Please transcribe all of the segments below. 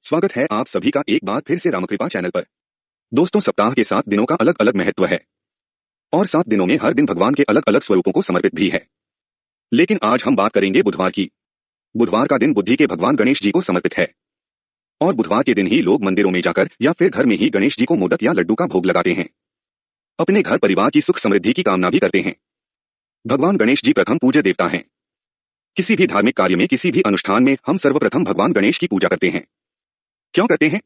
स्वागत है आप सभी का एक बार फिर से रामकृपा चैनल पर। दोस्तों, सप्ताह के 7 दिनों का अलग अलग महत्व है और 7 दिनों में हर दिन भगवान के अलग अलग स्वरूपों को समर्पित भी है। लेकिन आज हम बात करेंगे बुधवार की। बुधवार का दिन बुद्धि के भगवान गणेश जी को समर्पित है और बुधवार के दिन ही लोग मंदिरों में जाकर या फिर घर में ही गणेश जी को मोदक या लड्डू का भोग लगाते हैं। अपने घर परिवार की सुख समृद्धि की कामना भी करते हैं। भगवान गणेश जी प्रथम पूज्य देवता हैं। किसी भी धार्मिक कार्य में, किसी भी अनुष्ठान में हम सर्वप्रथम भगवान गणेश की पूजा करते हैं। क्यों करते हैं?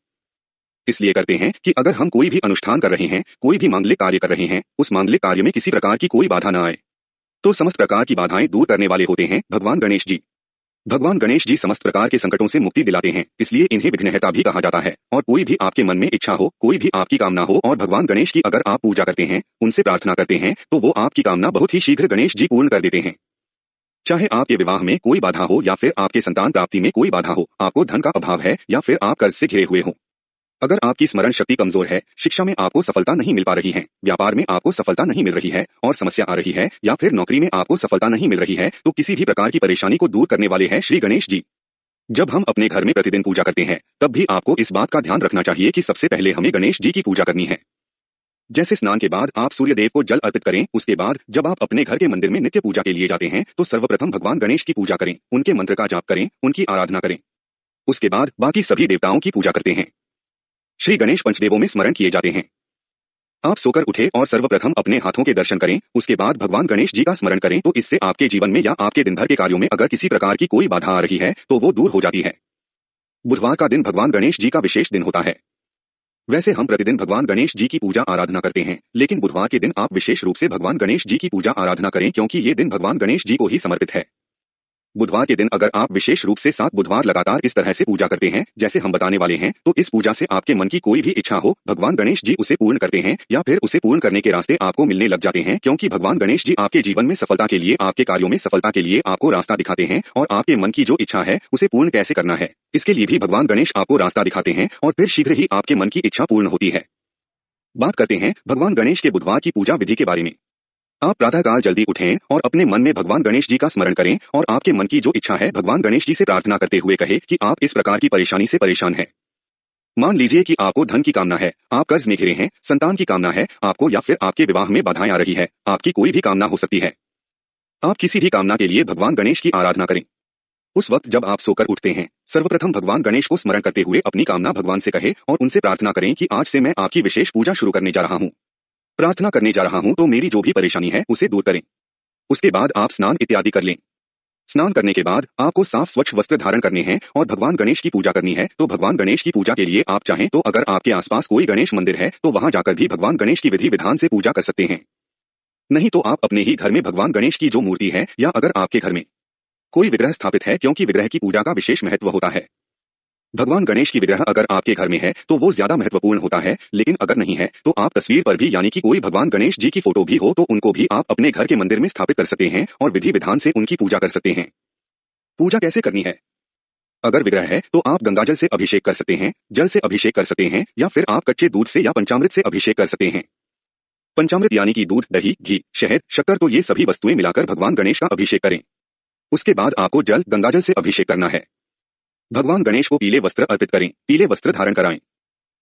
इसलिए करते हैं कि अगर हम कोई भी अनुष्ठान कर रहे हैं, कोई भी मांगलिक कार्य कर रहे हैं, उस मांगलिक कार्य में किसी प्रकार की कोई बाधा न आए, तो समस्त प्रकार की बाधाएं दूर करने वाले होते हैं भगवान गणेश जी। भगवान गणेश जी समस्त प्रकार के संकटों से मुक्ति दिलाते हैं, इसलिए इन्हें विघ्नहर्ता भी कहा जाता है। और कोई भी आपके मन में इच्छा हो, कोई भी आपकी कामना हो और भगवान गणेश की अगर आप पूजा करते हैं, उनसे प्रार्थना करते हैं, तो वो आपकी कामना बहुत ही शीघ्र गणेश जी पूर्ण कर देते हैं। चाहे आपके विवाह में कोई बाधा हो या फिर आपके संतान प्राप्ति में कोई बाधा हो, आपको धन का अभाव है या फिर आप कर्ज से घिरे हुए हो, अगर आपकी स्मरण शक्ति कमजोर है, शिक्षा में आपको सफलता नहीं मिल पा रही है, व्यापार में आपको सफलता नहीं मिल रही है और समस्या आ रही है, या फिर नौकरी में आपको सफलता नहीं मिल रही है, तो किसी भी प्रकार की परेशानी को दूर करने वाले हैं श्री गणेश जी। जब हम अपने घर में प्रतिदिन पूजा करते हैं, तब भी आपको इस बात का ध्यान रखना चाहिए कि सबसे पहले हमें गणेश जी की पूजा करनी है। जैसे स्नान के बाद आप सूर्य देव को जल अर्पित करें, उसके बाद जब आप अपने घर के मंदिर में नित्य पूजा के लिए जाते हैं, तो सर्वप्रथम भगवान गणेश की पूजा करें, उनके मंत्र का जाप करें, उनकी आराधना करें। उसके बाद बाकी सभी देवताओं की पूजा करते हैं। श्री गणेश पंचदेवों में स्मरण किए जाते हैं। आप सोकर उठे और सर्वप्रथम अपने हाथों के दर्शन करें, उसके बाद भगवान गणेश जी का स्मरण करें, तो इससे आपके जीवन में या आपके दिन भर के कार्यों में अगर किसी प्रकार की कोई बाधा आ रही है, तो वो दूर हो जाती है। बुधवार का दिन भगवान गणेश जी का विशेष दिन होता है। वैसे हम प्रतिदिन भगवान गणेश जी की पूजा आराधना करते हैं, लेकिन बुधवार के दिन आप विशेष रूप से भगवान गणेश जी की पूजा आराधना करें, क्योंकि ये दिन भगवान गणेश जी को ही समर्पित है। बुधवार के दिन अगर आप विशेष रूप से 7 बुधवार लगातार इस तरह से पूजा करते हैं जैसे हम बताने वाले हैं, तो इस पूजा से आपके मन की कोई भी इच्छा हो, भगवान गणेश जी उसे पूर्ण करते हैं या फिर उसे पूर्ण करने के रास्ते आपको मिलने लग जाते हैं, क्योंकि भगवान गणेश जी आपके जीवन में सफलता के लिए, आपके कार्यों में सफलता के लिए आपको रास्ता दिखाते हैं और आपके मन की जो इच्छा है उसे पूर्ण कैसे करना है, इसके लिए भी भगवान गणेश आपको रास्ता दिखाते हैं और फिर शीघ्र ही आपके मन की इच्छा पूर्ण होती है। बात करते हैं भगवान गणेश के बुधवार की पूजा विधि के बारे में। आप प्रातःकाल जल्दी उठें और अपने मन में भगवान गणेश जी का स्मरण करें और आपके मन की जो इच्छा है भगवान गणेश जी से प्रार्थना करते हुए कहे कि आप इस प्रकार की परेशानी से परेशान हैं। मान लीजिए कि आपको धन की कामना है, आप कर्ज में घिरे हैं, संतान की कामना है आपको, या फिर आपके विवाह में बाधाएं आ रही है, आपकी कोई भी कामना हो सकती है। आप किसी भी कामना के लिए भगवान गणेश की आराधना करें। उस वक्त जब आप सोकर उठते हैं, सर्वप्रथम भगवान गणेश को स्मरण करते हुए अपनी कामना भगवान से कहे और उनसे प्रार्थना करें कि आज से मैं आपकी विशेष पूजा शुरू करने जा रहा हूँ, प्रार्थना करने जा रहा हूं, तो मेरी जो भी परेशानी है उसे दूर करें। उसके बाद आप स्नान इत्यादि कर लें। स्नान करने के बाद आपको साफ स्वच्छ वस्त्र धारण करने हैं और भगवान गणेश की पूजा करनी है। तो भगवान गणेश की पूजा के लिए आप चाहें तो अगर आपके आसपास कोई गणेश मंदिर है तो वहां जाकर भी भगवान गणेश की विधि विधान से पूजा कर सकते हैं। नहीं तो आप अपने ही घर में भगवान गणेश की जो मूर्ति है या अगर आपके घर में कोई विग्रह स्थापित है, क्योंकि विग्रह की पूजा का विशेष महत्व होता है। भगवान गणेश की विग्रह अगर आपके घर में है तो वो ज्यादा महत्वपूर्ण होता है, लेकिन अगर नहीं है तो आप तस्वीर पर भी, यानी कि कोई भगवान गणेश जी की फोटो भी हो तो उनको भी आप अपने घर के मंदिर में स्थापित कर सकते हैं और विधि विधान से उनकी पूजा कर सकते हैं। पूजा कैसे करनी है? अगर विग्रह है तो आप गंगाजल से अभिषेक कर सकते हैं, जल से अभिषेक कर सकते हैं, या फिर आप कच्चे दूध से या पंचामृत से अभिषेक कर सकते हैं। पंचामृत यानी कि दूध, दही, घी, शहद, शक्कर, तो ये सभी वस्तुएं मिलाकर भगवान गणेश का अभिषेक करें। उसके बाद आपको जल गंगाजल से अभिषेक करना है। भगवान गणेश को पीले वस्त्र अर्पित करें, पीले वस्त्र धारण कराएं।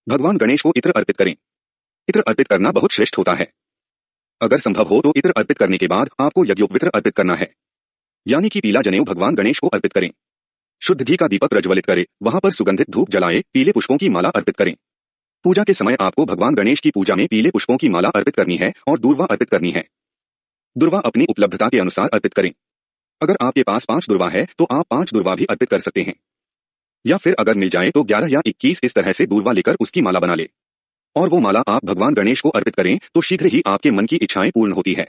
भगवान गणेश को इत्र अर्पित करें। इत्र अर्पित करना बहुत श्रेष्ठ होता है। अगर संभव हो तो इत्र अर्पित करने के बाद आपको यज्ञोपवित्र अर्पित करना है, यानी कि पीला जनेऊ भगवान गणेश को अर्पित करें। शुद्ध घी का दीपक प्रज्वलित करें, वहां पर सुगंधित धूप जलाएं, पीले पुष्पों की माला अर्पित करें। पूजा के समय आपको भगवान गणेश की पूजा में पीले पुष्पों की माला अर्पित करनी है और दूर्वा अर्पित करनी है। दूर्वा अपनी उपलब्धता के अनुसार अर्पित करें। अगर आपके पास 5 दूर्वा है तो आप 5 दूर्वा भी अर्पित कर सकते हैं, या फिर अगर मिल जाए तो 11 या 21 इस तरह से दूर्वा लेकर उसकी माला बना ले और वो माला आप भगवान गणेश को अर्पित करें, तो शीघ्र ही आपके मन की इच्छाएं पूर्ण होती है।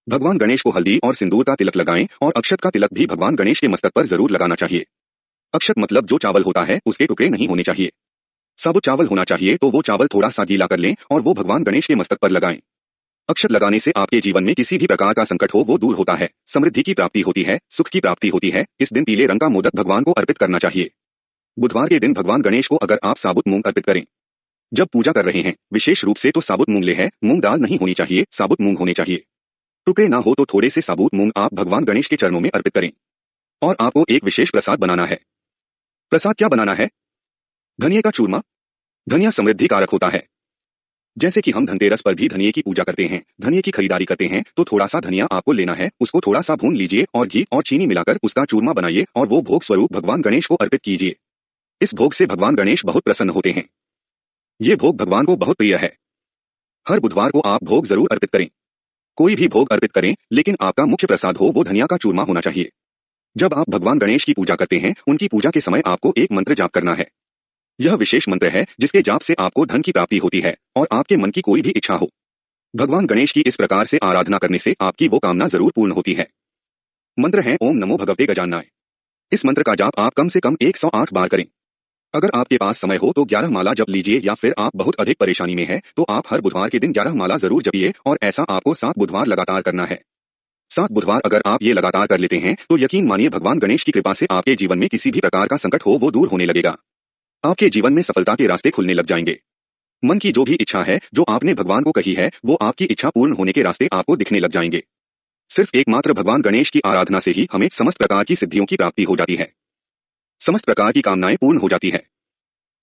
भगवान गणेश को हल्दी और सिंदूर का तिलक लगाएं और अक्षत का तिलक भी भगवान गणेश के मस्तक पर जरूर लगाना चाहिए। अक्षत मतलब जो चावल होता है उसके टुकड़े नहीं होने चाहिए, साबुत चावल होना चाहिए, तो वो चावल थोड़ा सा गीला कर लें और वो भगवान गणेश के मस्तक पर लगाएं। अक्षत लगाने से आपके जीवन में किसी भी प्रकार का संकट हो वो दूर होता है, समृद्धि की प्राप्ति होती है, सुख की प्राप्ति होती है। इस दिन पीले रंग का मोदक भगवान को अर्पित करना चाहिए। बुधवार के दिन भगवान गणेश को अगर आप साबुत मूंग अर्पित करें, जब पूजा कर रहे हैं विशेष रूप से, तो साबुत मूंग ले है, मूंग दाल नहीं होनी चाहिए, साबुत मूंग होने चाहिए। टुकड़े ना हो तो थोड़े से साबुत मूंग आप भगवान गणेश के चरणों में अर्पित करें और आपको एक विशेष प्रसाद बनाना है। प्रसाद क्या बनाना है? धनिये का चूरमा। धनिया समृद्धि कारक होता है। जैसे कि हम धनतेरस पर भी धनिये की पूजा करते हैं, धनिये की खरीदारी करते हैं, तो थोड़ा सा धनिया आपको लेना है, उसको थोड़ा सा भून लीजिए और घी और चीनी मिलाकर उसका चूरमा बनाइए और वो भोग स्वरूप भगवान गणेश को अर्पित कीजिए। इस भोग से भगवान गणेश बहुत प्रसन्न होते हैं। ये भोग भगवान को बहुत प्रिय है। हर बुधवार को आप भोग जरूर अर्पित करें। कोई भी भोग अर्पित करें, लेकिन आपका मुख्य प्रसाद हो वो धनिया का चूरमा होना चाहिए। जब आप भगवान गणेश की पूजा करते हैं, उनकी पूजा के समय आपको एक मंत्र जाप करना है। यह विशेष मंत्र है जिसके जाप से आपको धन की प्राप्ति होती है और आपके मन की कोई भी इच्छा हो। भगवान गणेश की इस प्रकार से आराधना करने से आपकी वो कामना जरूर पूर्ण होती है। मंत्र है ओम नमो भगवते गजाननाय। इस मंत्र का जाप आप कम से कम 108 बार करें। अगर आपके पास समय हो तो 11 माला जप लीजिए, या फिर आप बहुत अधिक परेशानी में हैं तो आप हर बुधवार के दिन 11 माला जरूर जपिए, और ऐसा आपको 7 बुधवार लगातार करना है। 7 बुधवार अगर आप ये लगातार कर लेते हैं तो यकीन मानिए भगवान गणेश की कृपा से आपके जीवन में किसी भी प्रकार का संकट हो वो दूर होने लगेगा। आपके जीवन में सफलता के रास्ते खुलने लग जाएंगे। मन की जो भी इच्छा है जो आपने भगवान को कही है वो आपकी इच्छा पूर्ण होने के रास्ते आपको दिखने लग जाएंगे। सिर्फ एकमात्र भगवान गणेश की आराधना से ही हमें समस्त प्रकार की सिद्धियों की प्राप्ति हो जाती है, समस्त प्रकार की कामनाएं पूर्ण हो जाती है।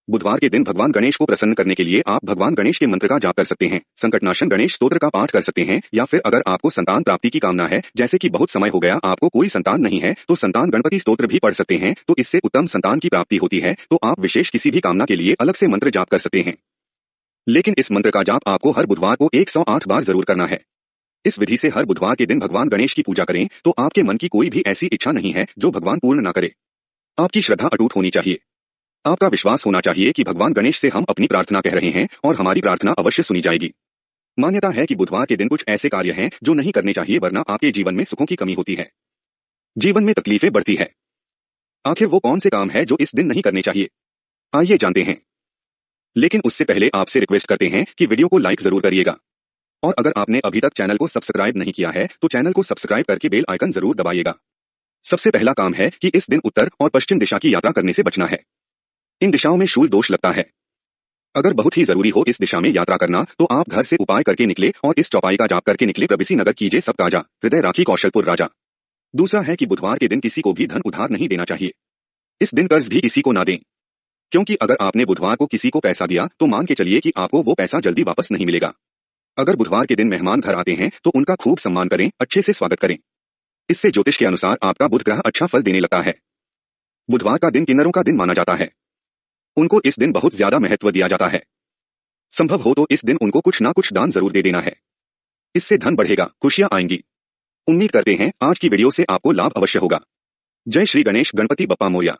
बुधवार के दिन भगवान गणेश को प्रसन्न करने के लिए आप भगवान गणेश के मंत्र का जाप कर सकते हैं, संकटनाशन गणेश स्तोत्र का पाठ कर सकते हैं, या फिर अगर आपको संतान प्राप्ति की कामना है, जैसे कि बहुत समय हो गया आपको कोई संतान नहीं है, तो संतान गणपति स्तोत्र भी पढ़ सकते हैं, तो इससे उत्तम संतान की प्राप्ति होती है। तो आप विशेष किसी भी कामना के लिए अलग से मंत्र जाप कर सकते हैं, लेकिन इस मंत्र का जाप आपको हर बुधवार को 108 बार जरूर करना है। इस विधि से हर बुधवार के दिन भगवान गणेश की पूजा करें तो आपके मन की कोई भी ऐसी इच्छा नहीं है जो भगवान पूर्ण न करे। आपकी श्रद्धा अटूट होनी चाहिए। आपका विश्वास होना चाहिए कि भगवान गणेश से हम अपनी प्रार्थना कह रहे हैं और हमारी प्रार्थना अवश्य सुनी जाएगी। मान्यता है कि बुधवार के दिन कुछ ऐसे कार्य हैं जो नहीं करने चाहिए, वरना आपके जीवन में सुखों की कमी होती है, जीवन में तकलीफें बढ़ती है। आखिर वो कौन से काम है जो इस दिन नहीं करने चाहिए, आइए जानते हैं। लेकिन उससे पहले आपसे रिक्वेस्ट करते हैं कि वीडियो को लाइक जरूर करिएगा, और अगर आपने अभी तक चैनल को सब्सक्राइब नहीं किया है तो चैनल को सब्सक्राइब करके बेल आइकन जरूर दबाइएगा। सबसे पहला काम है कि इस दिन उत्तर और पश्चिम दिशा की यात्रा करने से बचना है। इन दिशाओं में शूल दोष लगता है। अगर बहुत ही जरूरी हो इस दिशा में यात्रा करना तो आप घर से उपाय करके निकले और इस चौपाई का जाप करके निकले। प्रभृति नगर कीजिए सब काजा, हृदय राखी कौशलपुर राजा। दूसरा है कि बुधवार के दिन किसी को भी धन उधार नहीं देना चाहिए। इस दिन कर्ज भी किसी को ना दें, क्योंकि अगर आपने बुधवार को किसी को पैसा दिया तो मान के चलिए कि आपको वो पैसा जल्दी वापस नहीं मिलेगा। अगर बुधवार के दिन मेहमान घर आते हैं तो उनका खूब सम्मान करें, अच्छे से स्वागत करें। इससे ज्योतिष के अनुसार आपका बुध ग्रह अच्छा फल देने लगता है। बुधवार का दिन किन्नरों का दिन माना जाता है। उनको इस दिन बहुत ज्यादा महत्व दिया जाता है। संभव हो तो इस दिन उनको कुछ ना कुछ दान जरूर दे देना है। इससे धन बढ़ेगा, खुशियां आएंगी। उम्मीद करते हैं आज की वीडियो से आपको लाभ अवश्य होगा। जय श्री गणेश गणपति बप्पा मोरया।